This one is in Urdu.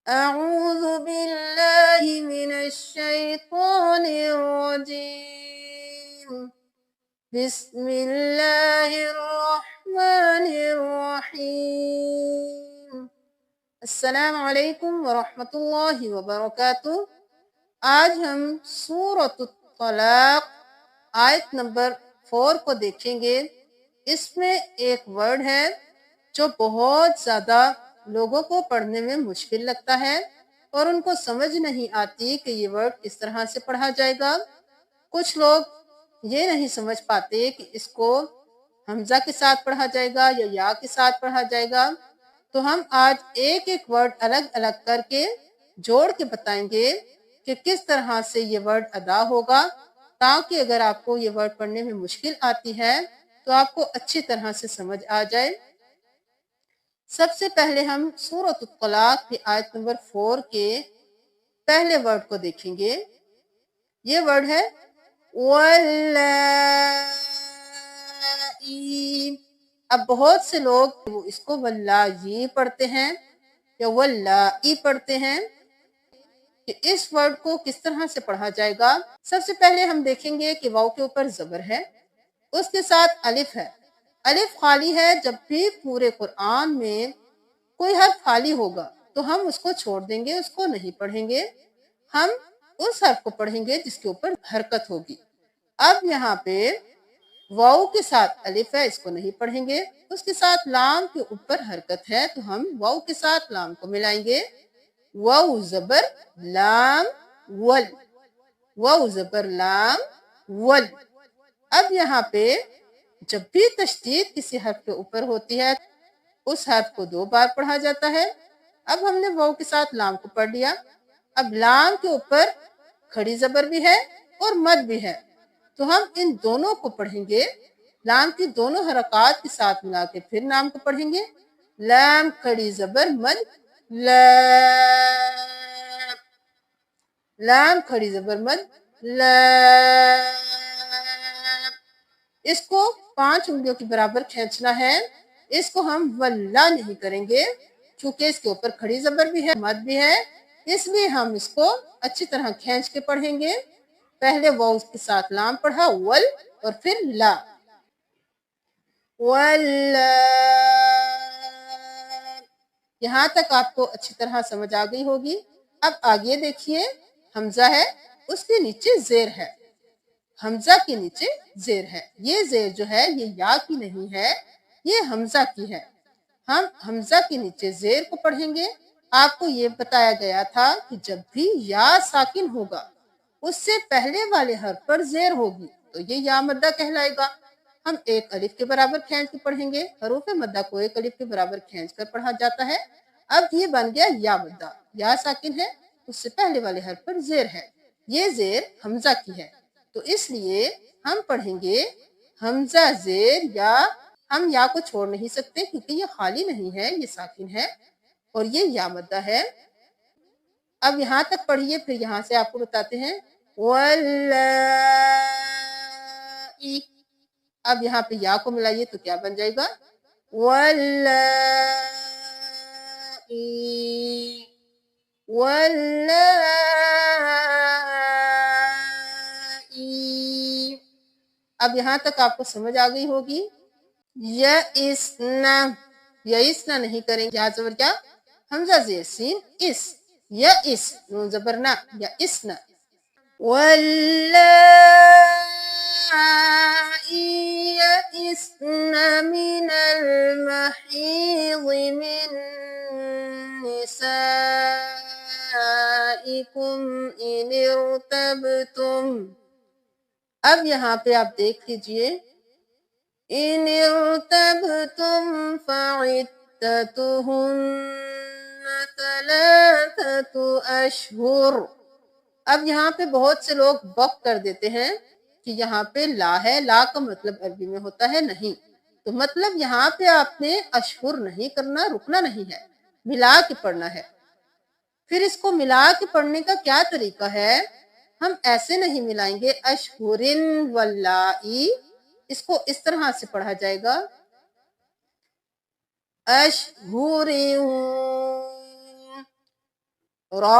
أعوذ بالله من الشيطان الرجيم بسم الله الرحمن الرحيم السلام علیکم ورحمۃ اللہ وبرکاتہ۔ آج ہم سورۃ الطلاق آیت نمبر 4 کو دیکھیں گے۔ اس میں ایک ورڈ ہے جو بہت زیادہ لوگوں کو پڑھنے میں مشکل لگتا ہے اور ان کو سمجھ نہیں آتی کہ یہ ورڈ کس طرح سے پڑھا جائے گا۔ کچھ لوگ یہ نہیں سمجھ پاتے کہ اس کو حمزہ کے ساتھ پڑھا جائے گا یا یا کے ساتھ پڑھا جائے گا۔ تو ہم آج ایک ایک ورڈ الگ الگ کر کے جوڑ کے بتائیں گے کہ کس طرح سے یہ ورڈ ادا ہوگا، تاکہ اگر آپ کو یہ ورڈ پڑھنے میں مشکل آتی ہے تو آپ کو اچھی طرح سے سمجھ آ جائے۔ سب سے پہلے ہم سورۃ الطلاق کی آیت نمبر 4 کے پہلے ورڈ کو دیکھیں گے۔ یہ ورڈ ہے واللائی۔ اب بہت سے لوگ اس کو واللائی پڑھتے ہیں یا واللائی پڑھتے ہیں کہ اس ورڈ کو کس طرح سے پڑھا جائے گا۔ سب سے پہلے ہم دیکھیں گے کہ واو کے اوپر زبر ہے، اس کے ساتھ الف ہے۔ الف خالی ہے، جب بھی پورے قرآن میں کوئی حرف خالی ہوگا تو ہم اس کو چھوڑ دیں گے، اس کو نہیں پڑھیں گے، ہم اس حرف کو پڑھیں گے جس کے اوپر حرکت ہوگی۔ اب یہاں پہ واو کے ساتھ الف ہے، اس کو نہیں پڑھیں گے، اس کے ساتھ لام کے اوپر حرکت ہے تو ہم واو کے ساتھ لام کو ملائیں گے۔ واو زبر لام ول، واو زبر لام ول۔ اب یہاں پہ جب بھی تشدید کسی حرف کے اوپر ہوتی ہے اس حرف کو 2 بار پڑھا جاتا ہے۔ اب ہم نے واو کے ساتھ لام کو پڑھ لیا، اب لام کے اوپر کھڑی زبر بھی ہے اور مد بھی ہے تو ہم ان دونوں کو پڑھیں گے، لام کی دونوں حرکات کے ساتھ ملا کے پھر نام کو پڑھیں گے۔ لام کھڑی زبر مد لام، لام کھڑی زبر مد لام۔ اس کو 5 انگلیوں کے برابر کھینچنا ہے، اس کو ہم واللہ نہیں کریں گے چونکہ اس کے اوپر کھڑی زبر بھی ہے مد بھی ہے، اس لیے ہم اس کو اچھی طرح کھینچ کے پڑھیں گے۔ پہلے واو کے ساتھ لام پڑھا ول اور پھر لا، واللہ۔ یہاں تک آپ کو اچھی طرح سمجھ آ گئی ہوگی۔ اب آگے دیکھیے، حمزہ ہے، اس کے نیچے زیر ہے، حمزہ کے نیچے زیر ہے۔ یہ زیر جو ہے یہ یا کی نہیں ہے، یہ حمزہ کی ہے۔ ہم حمزہ کے نیچے زیر کو پڑھیں گے۔ آپ کو یہ بتایا گیا تھا کہ جب بھی یا ساکن ہوگا اس سے پہلے والے حرف پر زیر ہوگی تو یہ یا مدہ کہلائے گا۔ ہم ایک الف کے برابر کھینچ کے پڑھیں گے، حروف مدہ کو ایک الف کے برابر کھینچ کر پڑھا جاتا ہے۔ اب یہ بن گیا یا مدہ، یا ساکن ہے، اس سے پہلے والے حرف پر زیر ہے، یہ زیر حمزہ کی ہے تو اس لیے ہم پڑھیں گے حمزہ زیر یا۔ ہم یا کو چھوڑ نہیں سکتے کیونکہ یہ خالی نہیں ہے، یہ ساکن ہے اور یہ یا مدہ ہے۔ اب یہاں تک پڑھیے، پھر یہاں سے آپ کو بتاتے ہیں واللائی۔ اب یہاں پہ یا کو ملائیے تو کیا بن جائے گا، واللائی، واللائی۔ اب یہاں تک آپ کو سمجھ آ گئی ہوگی۔ یئسنا، یئسنا نہیں کریں گے، زبر کیا، حمزہ زیر سین اس، یئس نون زبر نا، یئسنا۔ واللائی یئسن من المحیض من نسائکم ان ارتبتم۔ اب یہاں پہ آپ دیکھ لیجئے، ان ارتبتم فعدتہن ثلاثۃ اشہر۔ اب یہاں پہ بہت سے لوگ بک کر دیتے ہیں کہ یہاں پہ لا ہے، لا کا مطلب عربی میں ہوتا ہے نہیں، تو مطلب یہاں پہ آپ نے اشہر نہیں کرنا، رکنا نہیں ہے، ملا کے پڑھنا ہے۔ پھر اس کو ملا کے پڑھنے کا کیا طریقہ ہے، ہم ایسے نہیں ملائیں گے اشہرن واللائی، اس کو اس طرح سے پڑھا جائے گا اشہر، را